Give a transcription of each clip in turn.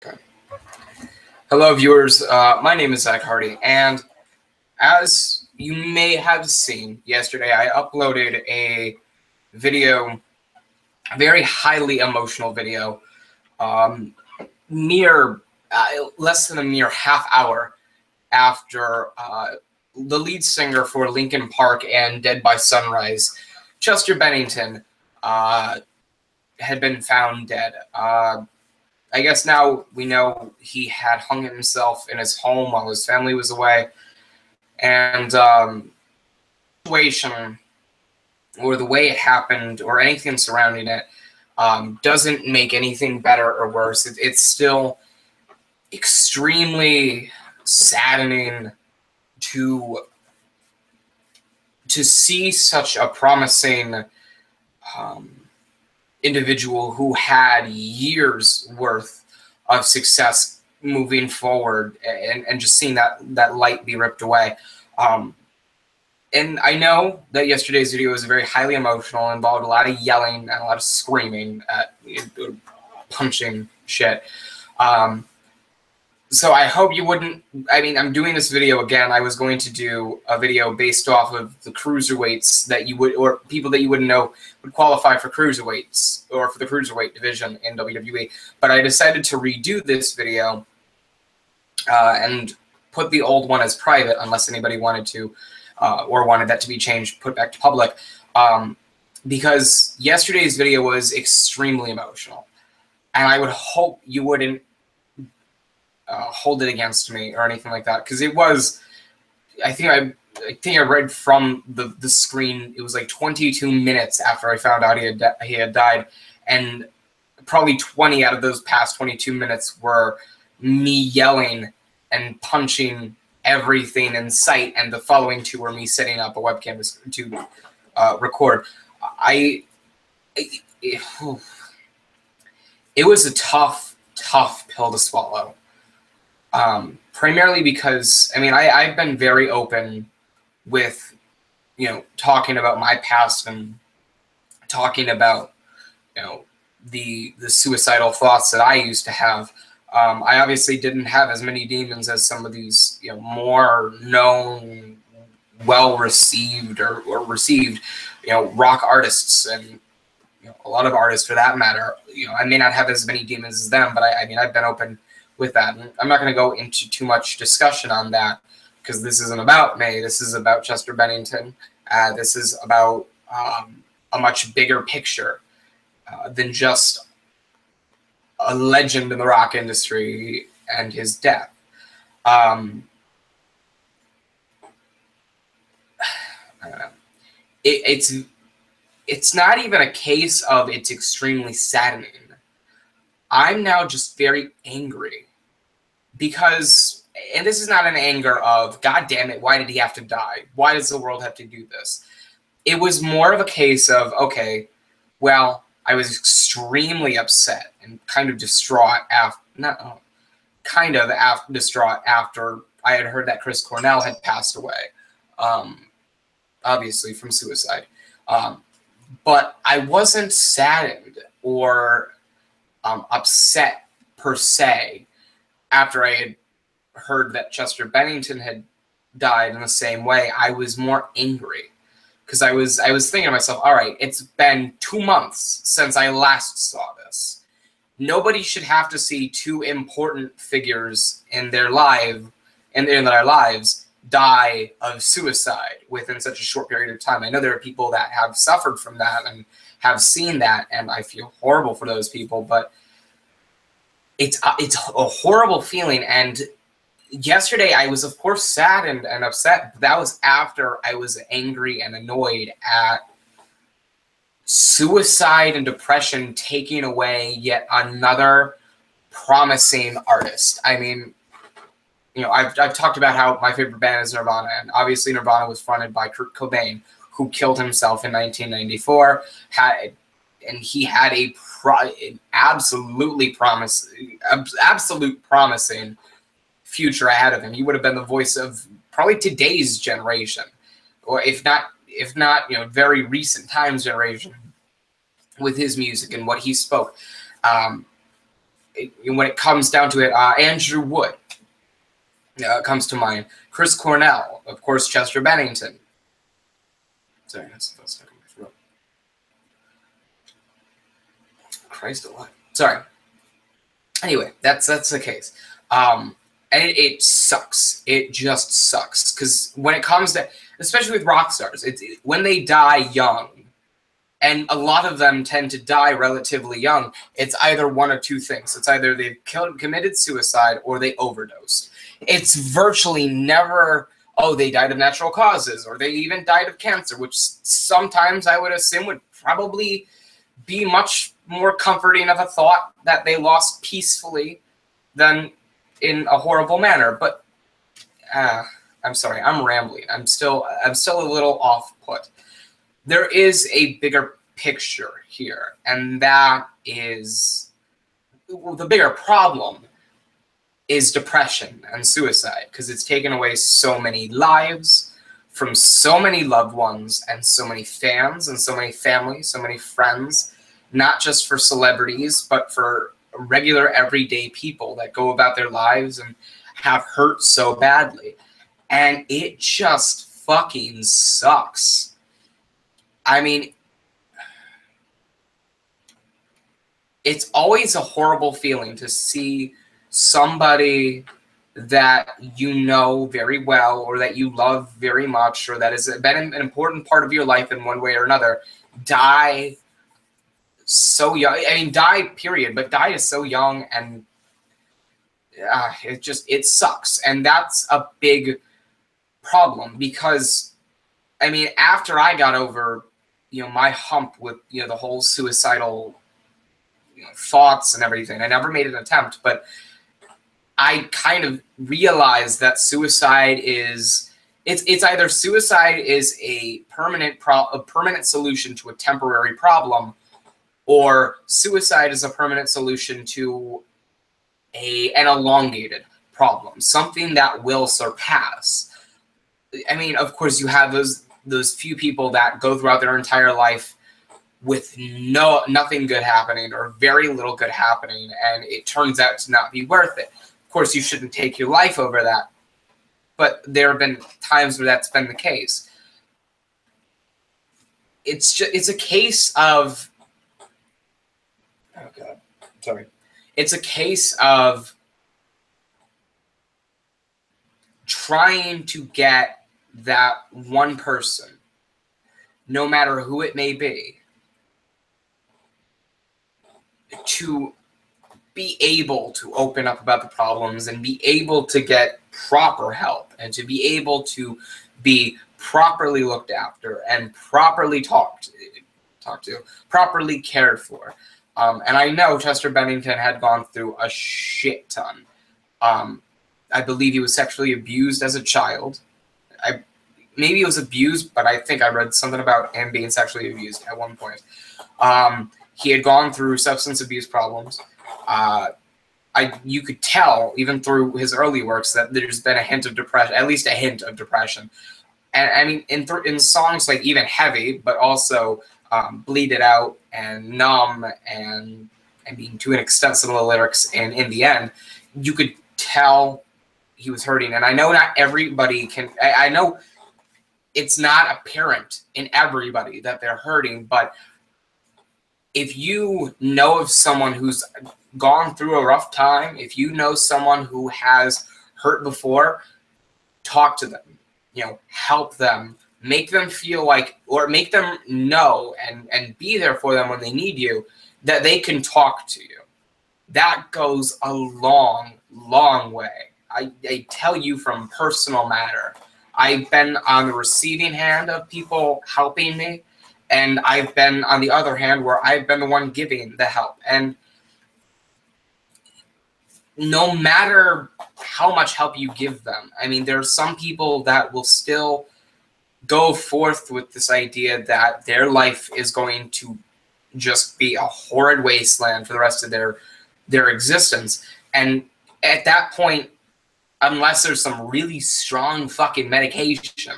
Okay. Hello, viewers. My name is Zach Hardy, and as you may have seen yesterday, I uploaded a video, a very highly emotional video, mere less than a mere half hour after the lead singer for Linkin Park and Dead by Sunrise, Chester Bennington, had been found dead. I guess now we know he had hung himself in his home while his family was away. And situation or the way it happened or anything surrounding it doesn't make anything better or worse. It's still extremely saddening to see such a promising individual who had years worth of success moving forward, and just seeing that light be ripped away. And I know that yesterday's video was very highly emotional, involved a lot of yelling and a lot of screaming at punching shit. So I hope you wouldn't. I mean, I'm doing this video again. I was going to do a video based off of the cruiserweights that you would, or people that you wouldn't know would qualify for cruiserweights or for the cruiserweight division in WWE. But I decided to redo this video and put the old one as private, unless anybody wanted to, or wanted that to be changed, put back to public, because yesterday's video was extremely emotional, and I would hope you wouldn't hold it against me or anything like that, because it was. I think I read from the screen. It was like 22 minutes after I found out he had died, and probably 20 out of those past 22 minutes were me yelling and punching everything in sight, and the following two were me setting up a webcam to record. It was a tough pill to swallow. Primarily because, I mean, I've been very open with, talking about my past and talking about, the suicidal thoughts that I used to have. I obviously didn't have as many demons as some of these, more known, well-received or received, rock artists, and a lot of artists for that matter. I may not have as many demons as them, but I mean, I've been open with that. And I'm not going to go into too much discussion on that, because this isn't about me. This is about Chester Bennington. This is about a much bigger picture than just a legend in the rock industry and his death. I don't know. It's not even a case of it's extremely saddening. I'm now just very angry because, and this is not an anger of, God damn it, why did he have to die? Why does the world have to do this? It was more of a case of, okay, well, I was extremely upset and kind of distraught distraught after I had heard that Chris Cornell had passed away, obviously from suicide. But I wasn't saddened or upset per se after I had heard that Chester Bennington had died in the same way. I was more angry because I was thinking to myself, all right, it's been 2 months since I last saw this. Nobody should have to see two important figures in their lives die of suicide within such a short period of time. I know there are people that have suffered from that and have seen that, and I feel horrible for those people, but it's a horrible feeling. And yesterday I was, of course, saddened and upset, but that was after I was angry and annoyed at suicide and depression taking away yet another promising artist. I mean, I've talked about how my favorite band is Nirvana, and obviously Nirvana was fronted by Kurt Cobain, who killed himself in 1994. He had an absolute promising future ahead of him. He would have been the voice of probably today's generation, or if not, very recent times generation, with his music and what he spoke. when it comes down to it, Andrew Wood comes to mind. Chris Cornell, of course, Chester Bennington. Sorry, that's stuck in my throat. Christ alive. Sorry. Anyway, that's the case. And it sucks. It just sucks. Because when it comes to, especially with rock stars, when they die young, and a lot of them tend to die relatively young, it's either one of two things. It's either they've committed suicide or they overdosed. It's virtually never, oh, they died of natural causes, or they even died of cancer, which sometimes I would assume would probably be much more comforting of a thought that they lost peacefully than in a horrible manner. But I'm sorry, I'm rambling. I'm still a little off put. There is a bigger picture here, and that is, well, the bigger problem is depression and suicide, because it's taken away so many lives from so many loved ones and so many fans and so many families, so many friends, not just for celebrities, but for regular everyday people that go about their lives and have hurt so badly. And it just fucking sucks. I mean, it's always a horrible feeling to see somebody that you know very well, or that you love very much, or that has been an important part of your life in one way or another, die so young. I mean, die, period, but die is so young, and it sucks. And that's a big problem, because, I mean, after I got over, my hump with, the whole suicidal thoughts and everything, I never made an attempt, but I kind of realized that suicide is, it's either suicide is a permanent solution to a temporary problem, or suicide is a permanent solution to an elongated problem, something that will surpass. I mean, of course, you have those few people that go throughout their entire life with nothing good happening, or very little good happening, and it turns out to not be worth it. Of course, you shouldn't take your life over that, but there have been times where that's been the case. It's a case of, oh God, sorry. It's a case of trying to get that one person, no matter who it may be, to be able to open up about the problems and be able to get proper help, and to be able to be properly looked after and properly talked to, properly cared for. And I know Chester Bennington had gone through a shit ton. I believe he was sexually abused as a child. Maybe he was abused, but I think I read something about him being sexually abused at one point. He had gone through substance abuse problems. You could tell, even through his early works, that there's been a hint of depression, at least a hint of depression. And I mean, in songs like even Heavy, but also Bleed It Out and Numb, and I mean, to an extent, some of the lyrics, and in the end, you could tell he was hurting. And I know not everybody can, I know it's not apparent in everybody that they're hurting, but if you know of someone who's gone through a rough time, if you know someone who has hurt before, talk to them, help them, make them feel like, or make them know and be there for them when they need you, that they can talk to you. That goes a long, long way. I tell you from personal matter. I've been on the receiving hand of people helping me, and I've been on the other hand where I've been the one giving the help. And no matter how much help you give them, I mean, there are some people that will still go forth with this idea that their life is going to just be a horrid wasteland for the rest of their existence. And at that point, unless there's some really strong fucking medication,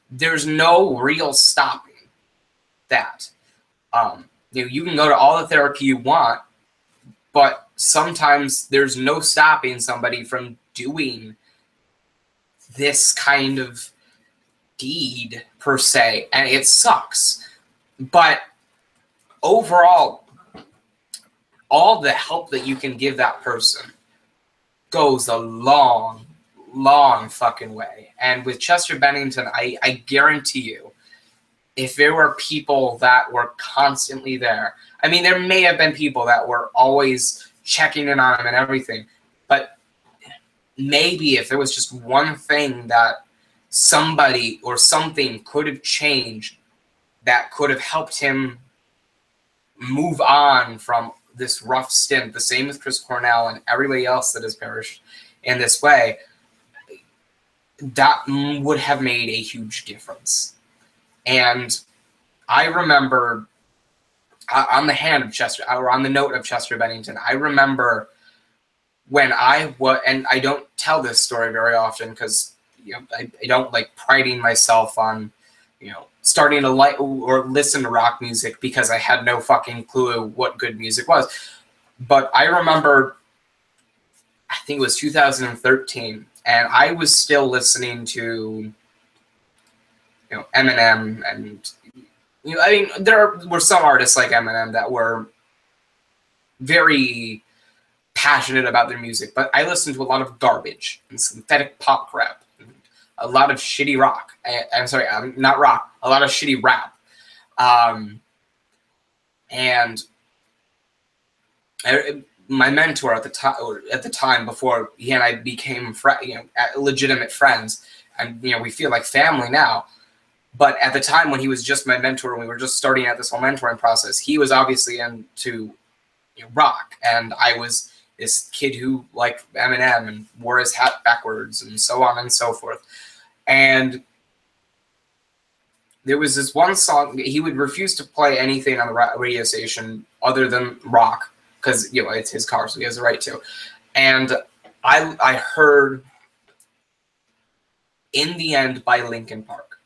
there's no real stopping that. You can go to all the therapy you want, but sometimes there's no stopping somebody from doing this kind of deed per se, and it sucks. But overall, all the help that you can give that person goes a long, long fucking way. And with Chester Bennington, I guarantee you, if there were people that were constantly there, I mean, there may have been people that were always checking in on him and everything, but maybe if there was just one thing that somebody or something could have changed that could have helped him move on from this rough stint, the same with Chris Cornell and everybody else that has perished in this way, that would have made a huge difference. And I remember, on the note of Chester Bennington, I remember when I was, and I don't tell this story very often because, you know, I don't like priding myself on, you know, starting to like or listen to rock music because I had no fucking clue what good music was. But I remember, I think it was 2013, and I was still listening to, you know, Eminem, and, you know, I mean, there were some artists like Eminem that were very passionate about their music, but I listened to a lot of garbage and synthetic pop crap, and a lot of shitty rock. I'm sorry, not rock. A lot of shitty rap, and my mentor at the time before he and I became legitimate friends, and, you know, we feel like family now. But at the time when he was just my mentor and we were just starting out this whole mentoring process, he was obviously into, you know, rock, and I was this kid who liked Eminem and wore his hat backwards and so on and so forth. And there was this one song, he would refuse to play anything on the radio station other than rock, because, you know, it's his car, so he has the right to. And I heard In the End by Linkin Park.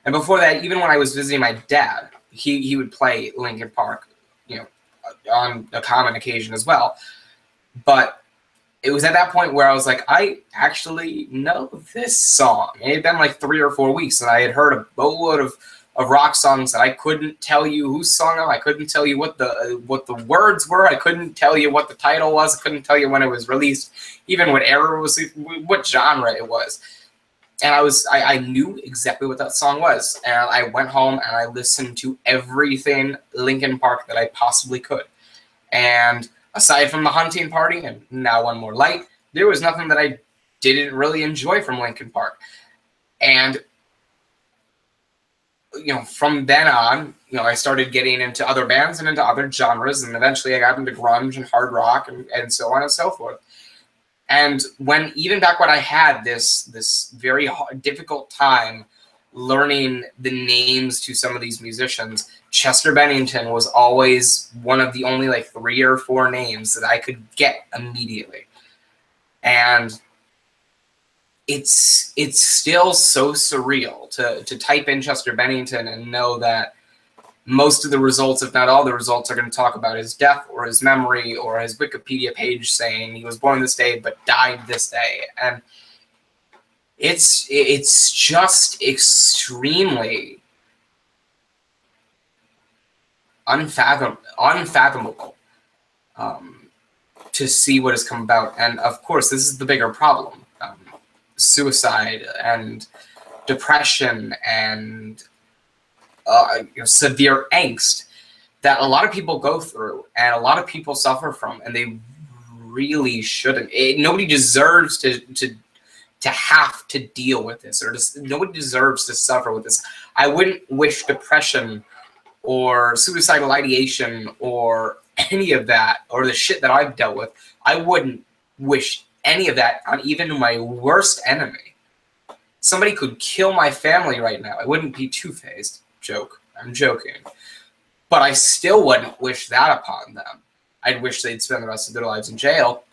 And before that, even when I was visiting my dad, he would play Linkin Park, you know, on a common occasion as well. But it was at that point where I was like, I actually know this song. It had been like 3 or 4 weeks, and I had heard a boatload of rock songs that I couldn't tell you who sung them. I couldn't tell you what the words were. I couldn't tell you what the title was. I couldn't tell you when it was released, even what era it was, what genre it was. And I knew exactly what that song was. And I went home and I listened to everything Linkin Park that I possibly could. And aside from The Hunting Party and Now One More Light, there was nothing that I didn't really enjoy from Linkin Park. And, you know, from then on, you know, I started getting into other bands and into other genres, and eventually I got into grunge and hard rock and so on and so forth. And even back when I had this very difficult time learning the names to some of these musicians, Chester Bennington was always one of the only like 3 or 4 names that I could get immediately. And it's still so surreal to type in Chester Bennington and know that most of the results, if not all the results, are going to talk about his death or his memory or his Wikipedia page saying he was born this day but died this day. And it's just extremely unfathomable to see what has come about. And of course, this is the bigger problem. Suicide and depression and you know, severe angst that a lot of people go through and a lot of people suffer from, and they really shouldn't. Nobody deserves to have to deal with this, or nobody deserves to suffer with this. I wouldn't wish depression or suicidal ideation or any of that, or the shit that I've dealt with. I wouldn't wish any of that on even my worst enemy. Somebody could kill my family right now. I wouldn't be two-faced. Joke. I'm joking. But I still wouldn't wish that upon them. I'd wish they'd spend the rest of their lives in jail,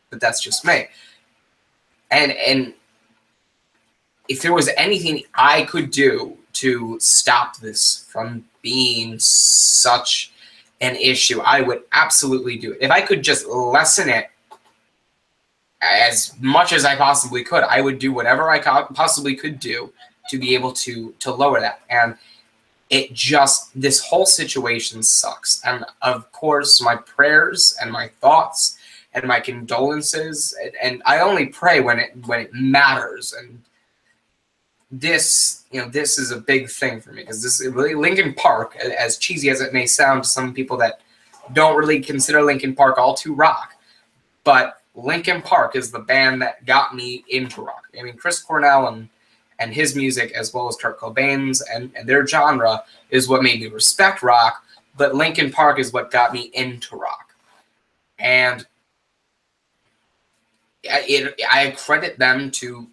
but that's just me. And if there was anything I could do to stop this from being such an issue, I would absolutely do it. If I could just lessen it as much as I possibly could, I would do whatever I possibly could do to be able to lower that. And it just, this whole situation sucks. And of course, my prayers and my thoughts and my condolences, and I only pray when it matters. And this, this is a big thing for me, because this is really Linkin Park, as cheesy as it may sound to some people that don't really consider Linkin Park all too rock, but Linkin Park is the band that got me into rock. I mean, Chris Cornell and his music, as well as Kurt Cobain's and their genre, is what made me respect rock, but Linkin Park is what got me into rock. And I credit them to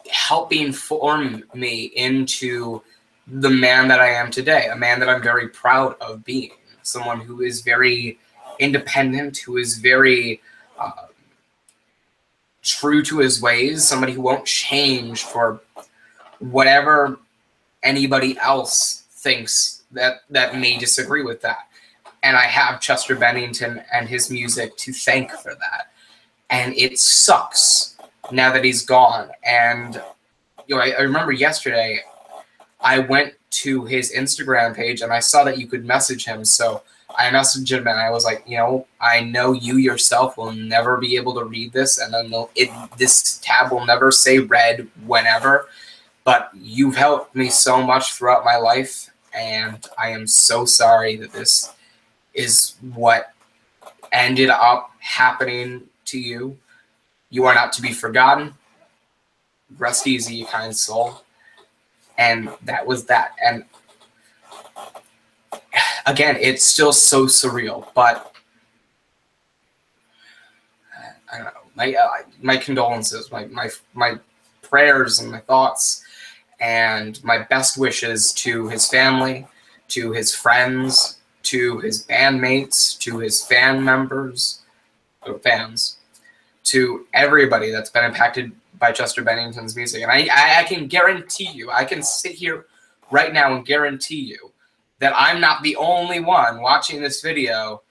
helping form me into the man that I am today, a man that I'm very proud of being, someone who is very independent, who is very true to his ways, somebody who won't change for whatever anybody else thinks that may disagree with that. And I have Chester Bennington and his music to thank for that. And it sucks now that he's gone. And I remember yesterday I went to his Instagram page and I saw that you could message him. So I messaged him and I was like, I know you yourself will never be able to read this, and then this tab will never say read whenever, but you've helped me so much throughout my life, and I am so sorry that this is what ended up happening to you. You are not to be forgotten. Rest easy, you kind soul. And that was that. And again, it's still so surreal, but I don't know. My condolences, my prayers and my thoughts, and my best wishes to his family, to his friends, to his bandmates, to his fan members, or fans, to everybody that's been impacted by Chester Bennington's music. And I can guarantee you, I can sit here right now and guarantee you that I'm not the only one watching this video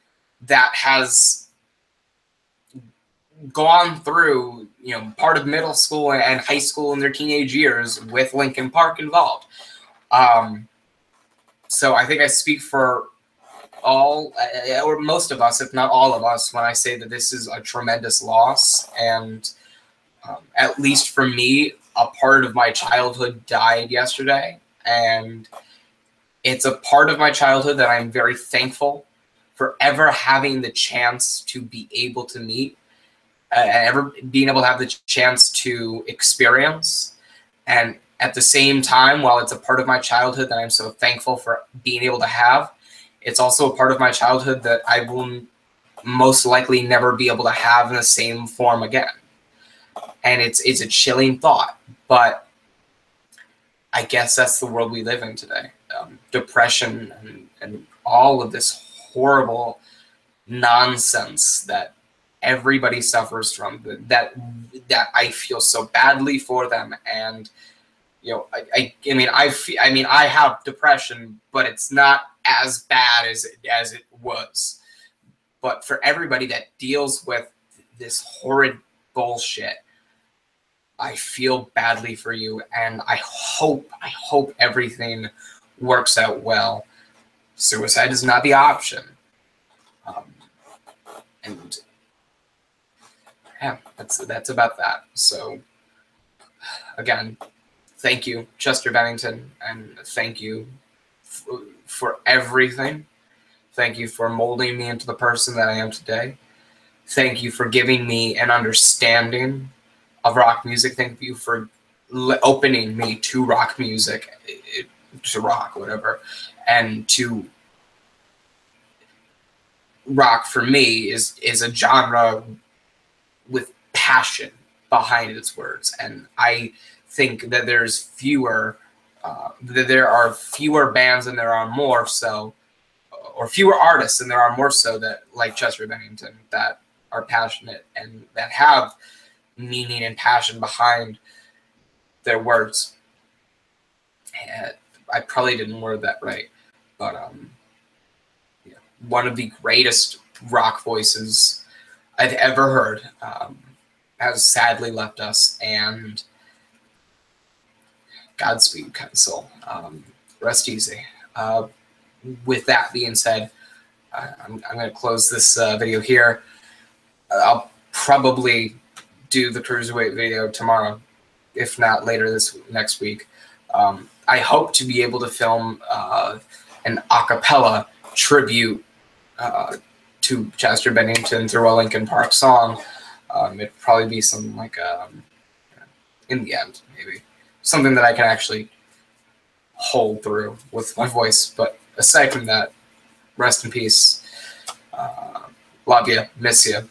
that has gone through, part of middle school and high school in their teenage years with Linkin Park involved. So I think I speak for all, or most of us, if not all of us, when I say that this is a tremendous loss. And at least for me, a part of my childhood died yesterday. And it's a part of my childhood that I'm very thankful for ever having the chance to be able to meet, ever being able to have the chance to experience. And at the same time, while it's a part of my childhood that I'm so thankful for being able to have, it's also a part of my childhood that I will most likely never be able to have in the same form again. And it's a chilling thought, but I guess that's the world we live in today. Depression and all of this horrible nonsense that everybody suffers from, that I feel so badly for them. And I have depression, but it's not as bad as it was. But for everybody that deals with this horrid bullshit, I feel badly for you, and I hope everything works out well. Suicide is not the option. And yeah, that's about that. So again, thank you, Chester Bennington, and thank you for everything. Thank you for molding me into the person that I am today. Thank you for giving me an understanding of rock music. Thank you for opening me to rock music, to rock, whatever. And to rock, for me, is a genre with passion behind its words. And I think that there are fewer bands and there are more so, or fewer artists and there are more so, that like Chester Bennington, that are passionate and that have meaning and passion behind their words. And I probably didn't word that right, but one of the greatest rock voices I've ever heard, has sadly left us, and Godspeed, kind soul. Rest easy. With that being said, I'm going to close this video here. I'll probably do the Cruiserweight video tomorrow, if not later next week. I hope to be able to film an a cappella tribute to Chester Bennington through a Linkin Park song. It'd probably be something like, in the end, maybe. Something that I can actually hold through with my voice. But aside from that, rest in peace. Love you. Miss you.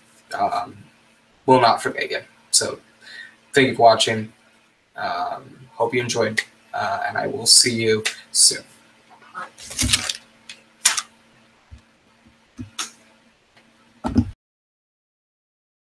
Will not forget you. So thank you for watching. Hope you enjoyed. And I will see you soon.